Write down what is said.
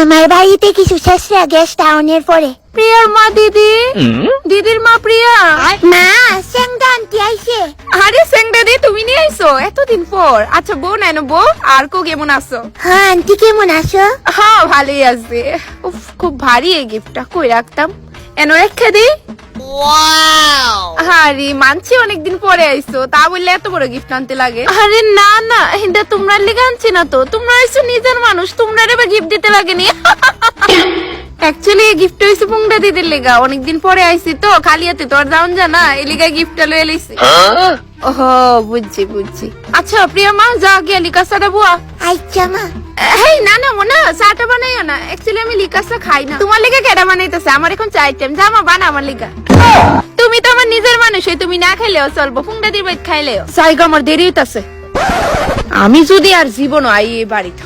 তোমার বাড়িতে কিছু শেষরা গেস্ট টাউনের পরে। প্রিয়ার মা দিদি, দিদির মা প্রিয়া। মা সেংটা আন্টি আইছে। আরে সেংটা দি তুমি নিয়ে আইছো এতদিন পর। আচ্ছা বউ নেন বউ, আর কো কেমন আছো? হ্যাঁ আন্টি কেমন আছো? হ্যাঁ ভালোই আছে। উফ খুব ভারী এই গিফটটা, কই রাখতাম? এনো রেখে দি। আরে মানছি অনেকদিন পরে আইছো, তা বললে এত বড় গিফট আনতে লাগে? আরে না না, এটা তোমরা লেগে আনছি না তো, তোমরা হইছো নিজের মানুষ, তোমরা এবার গিফট দিতে লাগেনি। অ্যাকচুয়ালি এই গিফট হইছে পুংডা দিদির লেগা, অনেকদিন পরে আইছি তো, খালি হাতে তো আর যাওন জানা, এই লেগা গিফটটা লয়ে লইছি। ওহো বুঝছি বুঝছি। আচ্ছা প্রিয়া মা যা গিয়া লিকাসাটা বুয়া। আচ্ছা মা। এই না না মনে চাটা বানাইও না, অ্যাকচুয়ালি আমি লিকাসা খাই না। তোমার লেগে কেডা বানাইতেছে? আমার এখন চাই টাইম, যা মা বানা আমার লেগা। তুমি তো আমার নিজের মানুষ, তুমি না খাইলেও চলবো, পুংডা দির বাইত খাইলেও জায়গা আমার দেরি হইতাছে। আমি যদি আর জীবন আই এই বাড়িতে।